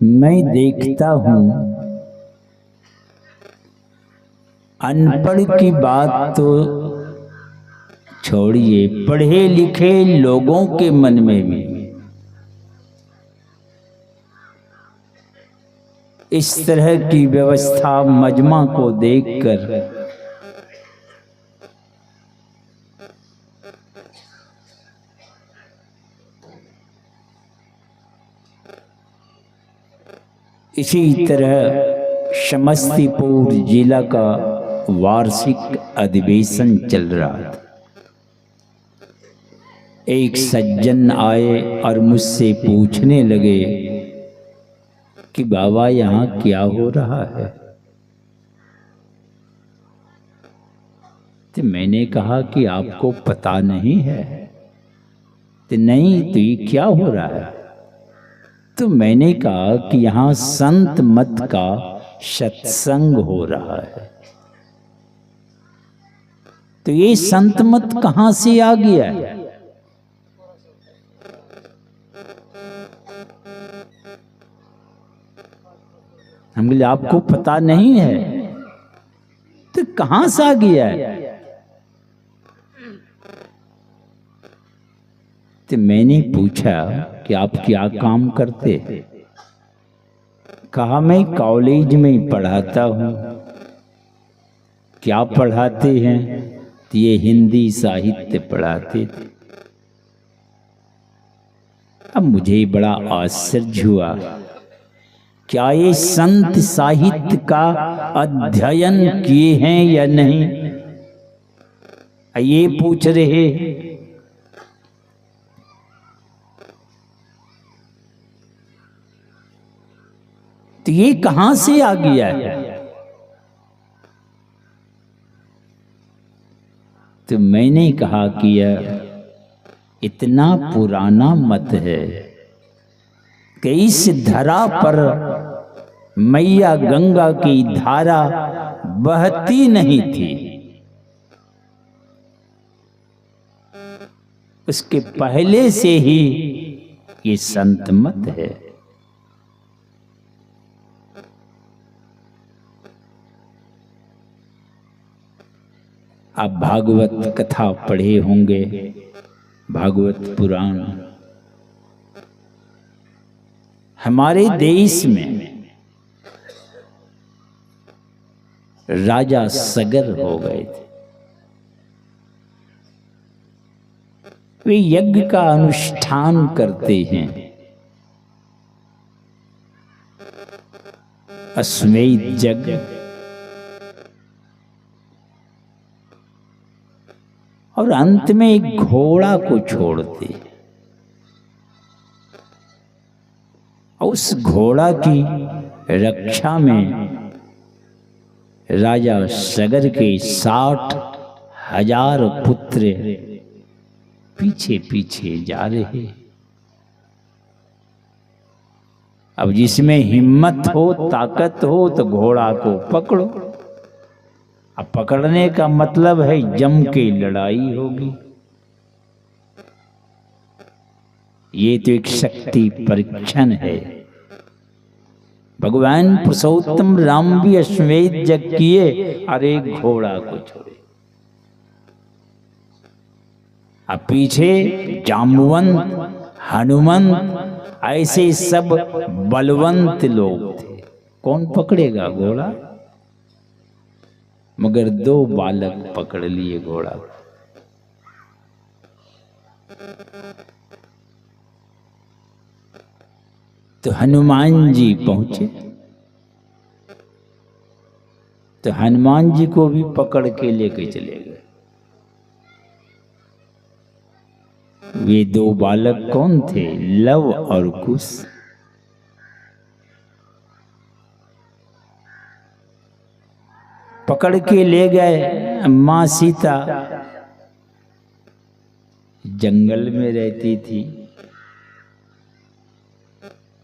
मैं देखता हूं अनपढ़ की बात तो छोड़िए, पढ़े लिखे लोगों के मन में भी इस तरह की व्यवस्था मजमा को देखकर इसी तरह समस्तीपुर जिला का वार्षिक अधिवेशन चल रहा था। एक सज्जन आए और मुझसे पूछने लगे कि बाबा यहाँ क्या हो रहा है। तो मैंने कहा कि आपको पता नहीं है। तो नहीं, तो ये क्या हो रहा है। तो मैंने कहा कि यहाँ संत मत का सत्संग हो रहा है। तो ये संत मत कहाँ से आ गया है। हम बोले आपको पता नहीं है, तो कहां से आ गया है। तो मैंने पूछा कि आप क्या काम करते हैं। कहा मैं कॉलेज में पढ़ाता हूं। क्या पढ़ाते हैं। तो ये हिंदी साहित्य पढ़ाते थे। अब मुझे बड़ा आश्चर्य हुआ, क्या ये संत साहित्य का अध्ययन किए हैं या नहीं, ये पूछ रहे। तो ये कहां से आ गया है। तो मैंने कहा कि यह इतना पुराना मत है कि इस धरा पर मैया गंगा की धारा बहती नहीं थी। उसके पहले से ही ये संत मत है। आप भागवत कथा पढ़े होंगे, भागवत पुराण। हमारे देश में राजा सगर हो गए थे। वे यज्ञ का अनुष्ठान करते हैं। अश्वमेध यज्ञ। और अंत में एक घोड़ा को छोड़ते। उस घोड़ा की रक्षा में राजा सगर के 60,000 पुत्र पीछे पीछे जा रहे। अब जिसमें हिम्मत हो, ताकत हो, तो घोड़ा को पकड़ो। अब पकड़ने का मतलब है जम के लड़ाई होगी। ये तो एक शक्ति परीक्षण है। भगवान पुरुषोत्तम राम भी अश्वमेध यज्ञ किए और एक घोड़ा को छोड़े। अब पीछे जाम्बवंत, हनुमंत, ऐसे सब बलवंत लोग थे। कौन पकड़ेगा घोड़ा। मगर 2 बालक पकड़ लिए घोड़ा। तो हनुमान जी पहुंचे। तो हनुमान जी को भी पकड़ के लेके चले गए। वे 2 बालक कौन थे। लव और कुश। पकड़ के ले गए। मां सीता जंगल में रहती थी।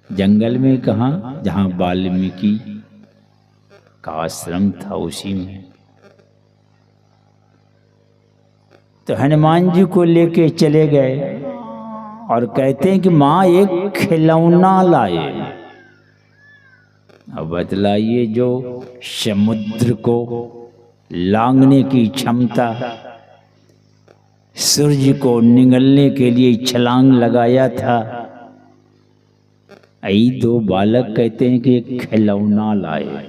जंगल में कहाँ, जहां वाल्मीकि का आश्रम था उसी में। तो हनुमान जी को लेके चले गए और कहते हैं कि माँ एक खिलौना लाए। अब बतलाइए, जो समुद्र को लांघने की क्षमता, सूर्य को निगलने के लिए छलांग लगाया था, यही दो बालक कहते हैं कि एक खिलौना लाए।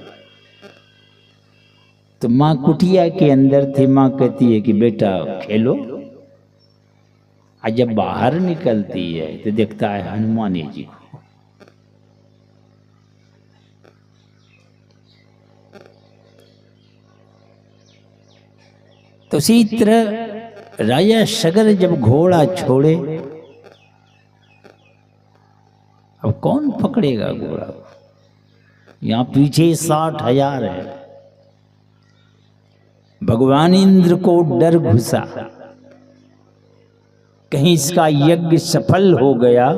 तो माँ कुटिया के अंदर थी, माँ कहती है कि बेटा खेलो। और जब बाहर निकलती है तो देखता है हनुमान जी को। तो उसी तरह राजा सगर जब घोड़ा छोड़े, अब कौन पकड़ेगा घोड़ा? यहां पीछे 60,000 है। भगवान इंद्र को डर घुसा, कहीं इसका यज्ञ सफल हो गया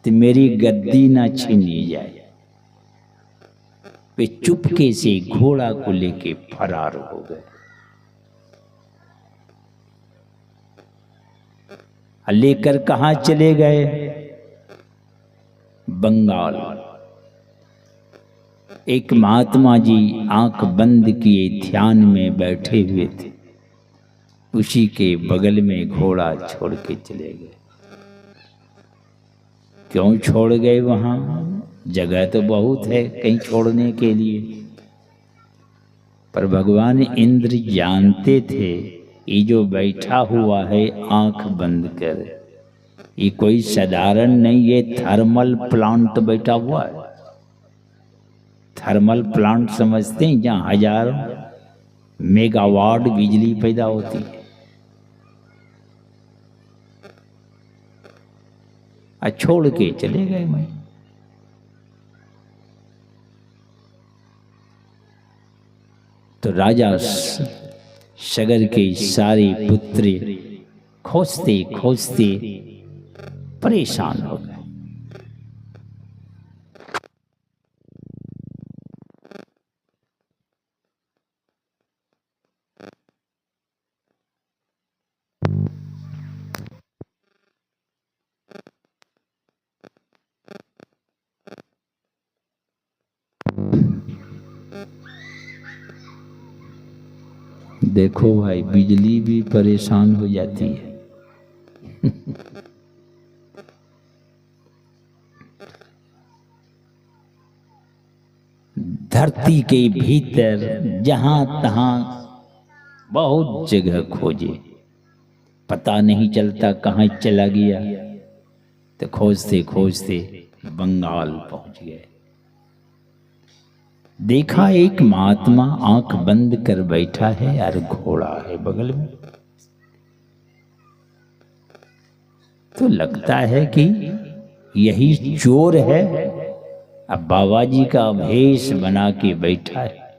तो मेरी गद्दी ना छीनी जाए। वे चुपके से घोड़ा को लेके फरार हो गए। लेकर कहां चले गए? बंगाल। एक महात्मा जी आंख बंद किए ध्यान में बैठे हुए थे, उसी के बगल में घोड़ा छोड़ के चले गए। क्यों छोड़ गए? वहां जगह तो बहुत है कहीं छोड़ने के लिए, पर भगवान इंद्र जानते थे ये जो बैठा हुआ है आंख बंद कर, ये कोई साधारण नहीं, ये थर्मल प्लांट बैठा हुआ है। थर्मल प्लांट समझते हैं, जहां हजारों मेगावाट बिजली पैदा होती है। छोड़ के चले गए। मैं तो राजा सगर के सारे पुत्र खोजते खोजते परेशान हो गए। देखो भाई, बिजली भी परेशान हो जाती है। धरती के भीतर जहां तहां बहुत जगह खोजे, पता नहीं चलता कहां चला गया। तो खोजते खोजते बंगाल पहुंच गए। देखा एक महात्मा आंख बंद कर बैठा है और घोड़ा है बगल में। तो लगता है कि यही चोर है, अब बाबा जी का भेष बना के बैठा है,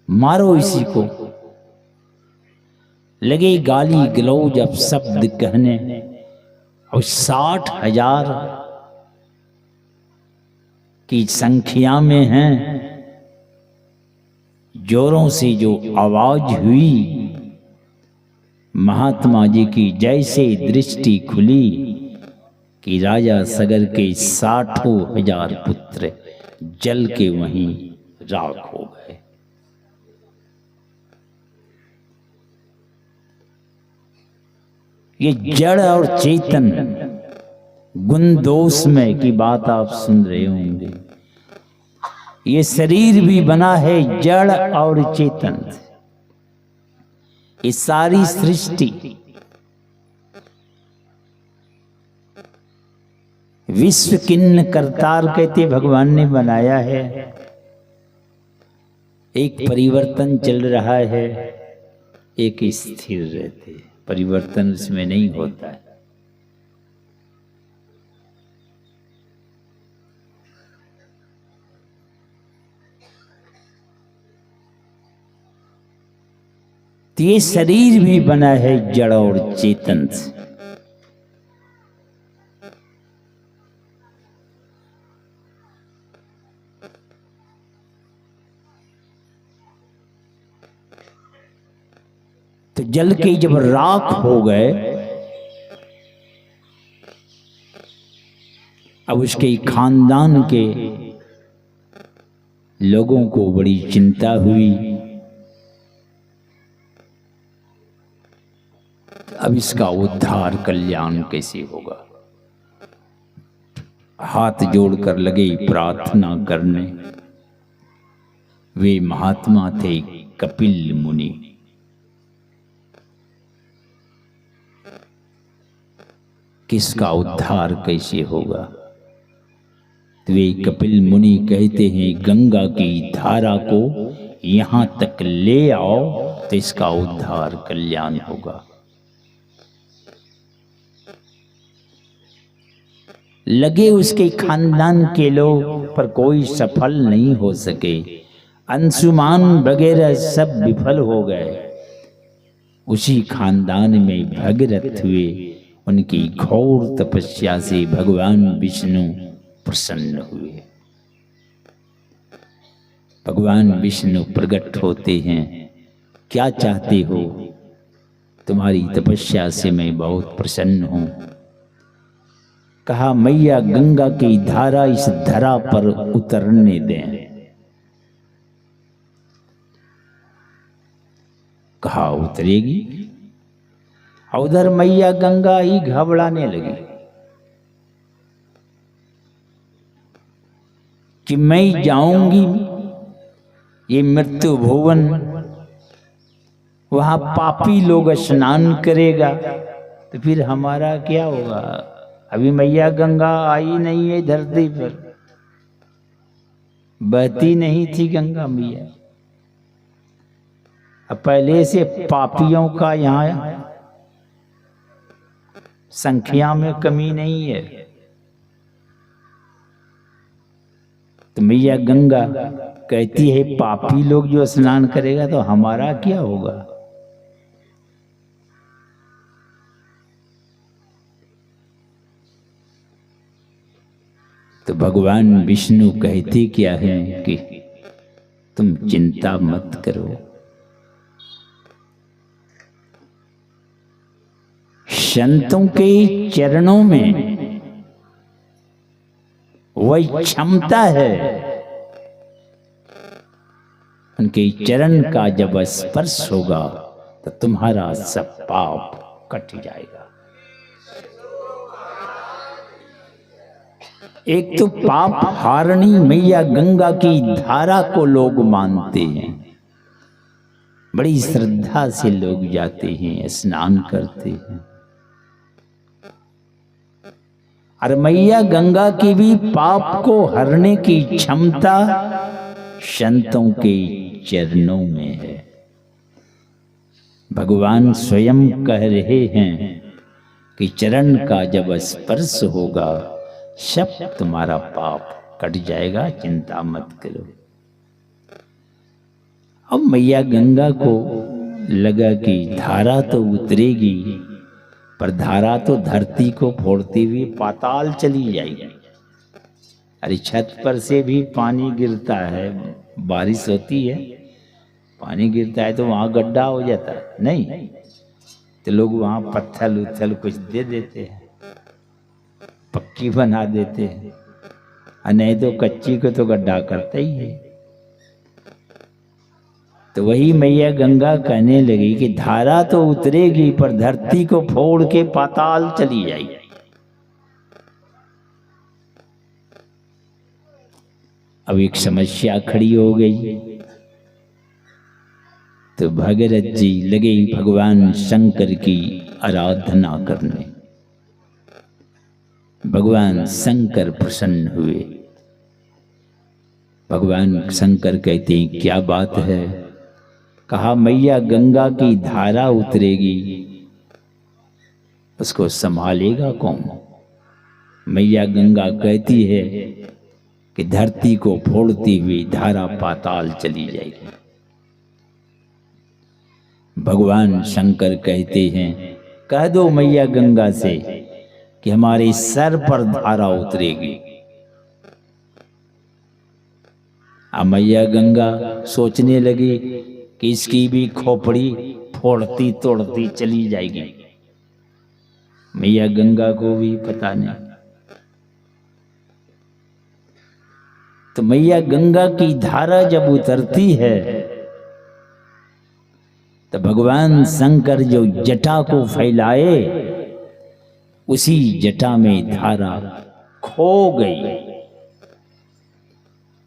मारो इसी को। लगे गाली गलौज अब शब्द कहने, और 60,000 की संख्या में हैं। जोरों से जो आवाज हुई, महात्मा जी की जैसे दृष्टि खुली कि राजा सगर के 60,000 पुत्र जल के वहीं राख हो गए। ये जड़ और चेतन गुण दोष में की बात आप सुन रहे होंगे। ये शरीर भी बना है जड़ और चेतन। ये सारी सृष्टि विश्व किन्न करतार कहते भगवान ने बनाया है। एक परिवर्तन चल रहा है, एक स्थिर रहते, परिवर्तन उसमें नहीं होता है। तो ये शरीर भी बना है जड़ और चेतन से। तो जल के जब राख हो गए अब उसके खानदान के लोगों को बड़ी चिंता हुई। अब इसका उद्धार कल्याण कैसे होगा? हाथ जोड़कर लगे प्रार्थना करने। वे महात्मा थे कपिल मुनि। किसका उद्धार कैसे होगा? तो वे कपिल मुनि कहते हैं गंगा की धारा को यहां तक ले आओ तो इसका उद्धार कल्याण होगा। लगे उसके खानदान के लोग, पर कोई सफल नहीं हो सके। अंशुमान वगैरह सब विफल हो गए। उसी खानदान में भगीरथ हुए। उनकी घोर तपस्या से भगवान विष्णु प्रसन्न हुए। भगवान विष्णु प्रकट होते हैं। क्या चाहते हो? तुम्हारी तपस्या से मैं बहुत प्रसन्न हूं। कहा मैया गंगा की धारा इस धरा पर उतरने दें। कहा उतरेगी। उधर मैया गंगा ही घबराने लगी कि मैं जाऊंगी ये मृत्यु भुवन, वहां पापी लोग स्नान करेगा तो फिर हमारा क्या होगा? अभी मैया गंगा आई नहीं है धरती पर, बहती नहीं थी गंगा मैया। अब पहले से पापियों का यहाँ संख्या में कमी नहीं है। तो मैया गंगा कहती है पापी लोग जो स्नान करेगा तो हमारा क्या होगा? तो भगवान विष्णु कहते क्या है कि तुम चिंता मत करो। संतों के चरणों में वही क्षमता है। उनके चरण का जब स्पर्श होगा तो तुम्हारा सब पाप कट जाएगा। एक तो पाप हारणी मैया गंगा की धारा को लोग मानते हैं। बड़ी श्रद्धा से लोग जाते हैं, स्नान करते हैं। और मैया गंगा की भी पाप को हरने की क्षमता संतों के चरणों में है। भगवान स्वयं कह रहे हैं कि चरण का जब स्पर्श होगा सब तुम्हारा पाप कट जाएगा, चिंता मत करो। अब मैया गंगा को लगा कि धारा तो उतरेगी, पर धारा तो धरती को फोड़ती हुई पाताल चली जाएगी। अरे छत पर से भी पानी गिरता है, बारिश होती है, पानी गिरता है तो वहां गड्ढा हो जाता है नहीं, तो लोग वहां पत्थर उथल कुछ दे देते हैं, पक्की बना देते हैं, और नहीं तो कच्ची को तो गड्ढा करता ही है। तो वही मैया गंगा कहने लगी कि धारा तो उतरेगी पर धरती को फोड़ के पाताल चली जाएगी। अब एक समस्या खड़ी हो गई। तो भगीरथ जी लगे भगवान शंकर की आराधना करने। भगवान शंकर प्रसन्न हुए। भगवान शंकर कहते हैं क्या बात है? कहा मैया गंगा की धारा उतरेगी, उसको संभालेगा कौन? मैया गंगा कहती है कि धरती को फोड़ती हुई धारा पाताल चली जाएगी। भगवान शंकर कहते हैं कह दो मैया गंगा से कि हमारे सर पर धारा उतरेगी। अब मैया गंगा सोचने लगी कि इसकी भी खोपड़ी फोड़ती तोड़ती चली जाएगी। मैया गंगा को भी पता नहीं। तो मैया गंगा की धारा जब उतरती है तो भगवान शंकर जो जटा को फैलाए उसी जटा में धारा खो गई।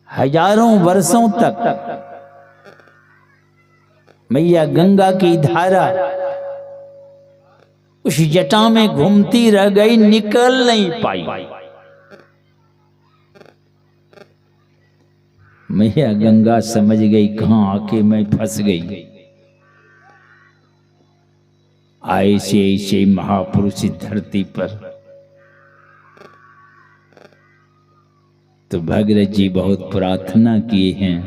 हजारों वर्षों तक मैया गंगा की धारा उस जटा में घूमती रह गई, निकल नहीं पाई। मैया गंगा समझ गई कहां आके मैं फंस गई। ऐसे ऐसे महापुरुष धरती पर तो भगीरथ जी बहुत प्रार्थना किए हैं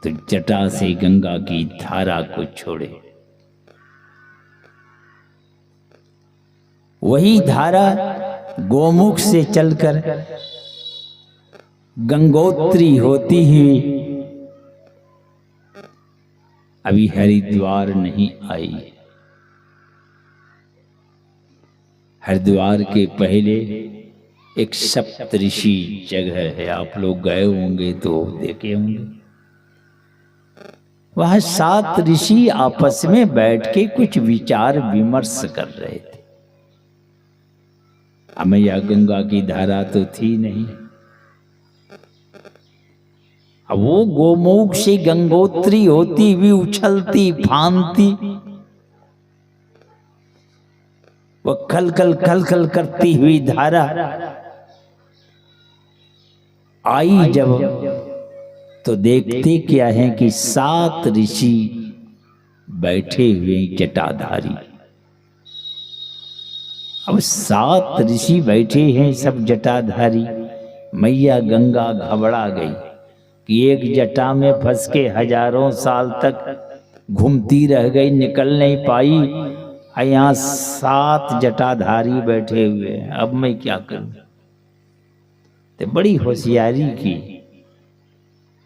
तो जटा से गंगा की धारा को छोड़े। वही धारा गोमुख से चलकर गंगोत्री होती हुई अभी हरिद्वार नहीं आई। हरिद्वार के पहले एक सप्तऋषि जगह है, आप लोग गए होंगे तो देखे होंगे। वह 7 ऋषि आपस में बैठ के कुछ विचार विमर्श कर रहे थे। मैया गंगा की धारा तो थी नहीं। अब वो गोमुख से गंगोत्री होती हुई उछलती फांदती, वो खल खल करती हुई धारा आई जब तो देखते क्या है कि 7 ऋषि बैठे हुए जटाधारी। अब 7 ऋषि बैठे हैं सब जटाधारी। मैया गंगा घबरा गई कि एक जटा में फंस के हजारों साल तक घूमती रह गई, निकल नहीं पाई। यहाँ 7 जटाधारी बैठे हुए हैं, अब मैं क्या करूं। तो बड़ी होशियारी की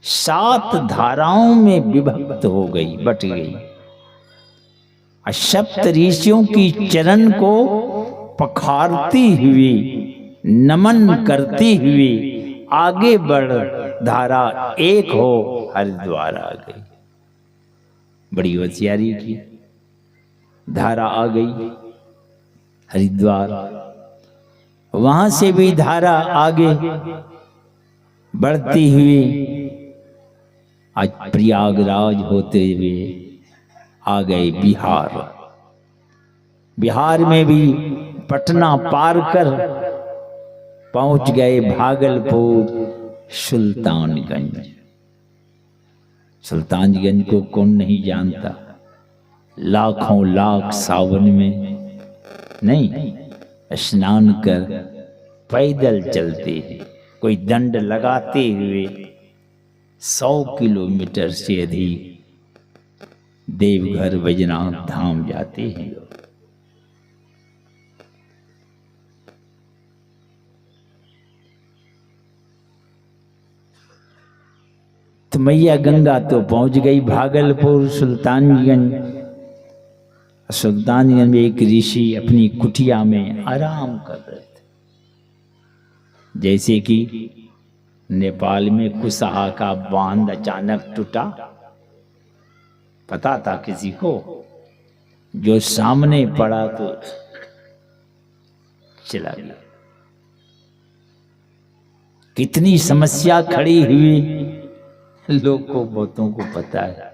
7 धाराओं में विभक्त हो गई, बट गई। सप्त ऋषियों की चरण को पखारती हुई, नमन करती हुई आगे बढ़ धारा एक हो हरिद्वार आ गई। बड़ी होशियारी की धारा आ गई हरिद्वार। वहां से भी धारा आगे बढ़ती हुई आज प्रयागराज होते हुए आ गए बिहार। बिहार में भी पटना पार कर पहुंच गए भागलपुर सुल्तानगंज। सुल्तानगंज को कौन नहीं जानता। लाखों लाख सावन में नहीं स्नान कर पैदल चलते हैं, कोई दंड लगाते हुए 100 किलोमीटर से अधिक देवघर बैजनाथ धाम जाते हैं लोग। तो मैया गंगा तो पहुंच गई भागलपुर सुल्तानगंज। सुल्तानगंज में एक ऋषि अपनी कुटिया में आराम कर रहे थे। जैसे कि नेपाल में कुशहा का बांध अचानक टूटा, पता था किसी को, जो सामने पड़ा तो चला गया। कितनी समस्या खड़ी हुई लोग को बहुतों को पता है।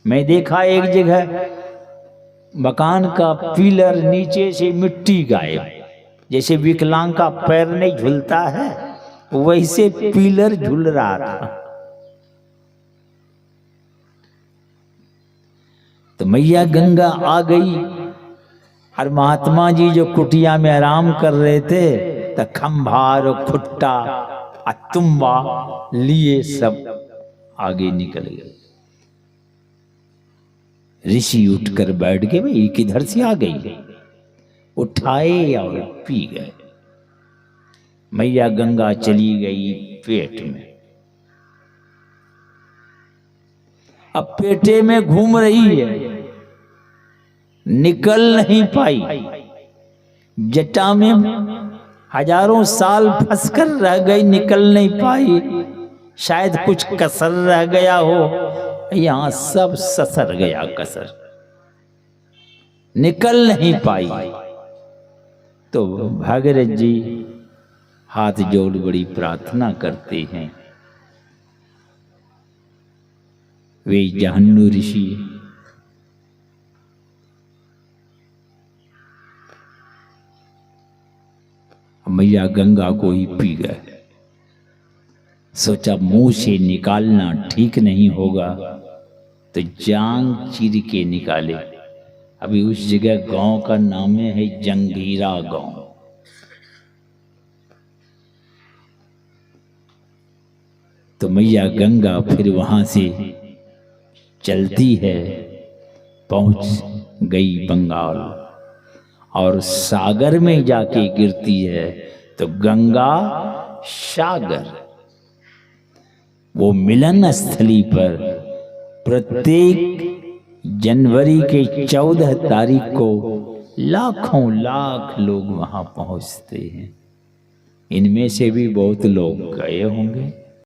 मैं देखा एक जगह मकान का पिलर नीचे से मिट्टी गायब, जैसे विकलांग का पैर नहीं झूलता है वैसे पिलर झूल रहा था। तो मैया गंगा आ गई और महात्मा जी जो कुटिया में आराम कर रहे थे तो खंभा और खुट्टा और तुम्बा लिए सब आगे निकल गए। ऋषि उठकर बैठ गए, भाई किधर से आ गई, उठाए और पी गए। मैया गंगा चली गई पेट में। अब पेटे में घूम रही है, निकल नहीं पाई। जटा में हजारों साल फंसकर रह गई, निकल नहीं पाई। शायद कुछ कसर रह गया हो, यहां सब ससर गया कसर, निकल नहीं पाई। तो भागीरथ जी हाथ जोड़ बड़ी प्रार्थना करते हैं। वे जाह्नू ऋषि मैया गंगा को ही पी गए। सोचा मुंह से निकालना ठीक नहीं होगा, तो जांग चीर के निकाले। अभी उस जगह गांव का नाम है जंगीरा गांव। तो मैया गंगा फिर वहां से चलती है, पहुंच गई बंगाल और सागर में जाके गिरती है। तो गंगा सागर, वो मिलन स्थली पर प्रत्येक जनवरी के 14 तारीख को लाखों लाख लोग वहां पहुंचते हैं। इनमें से भी बहुत लोग गए होंगे।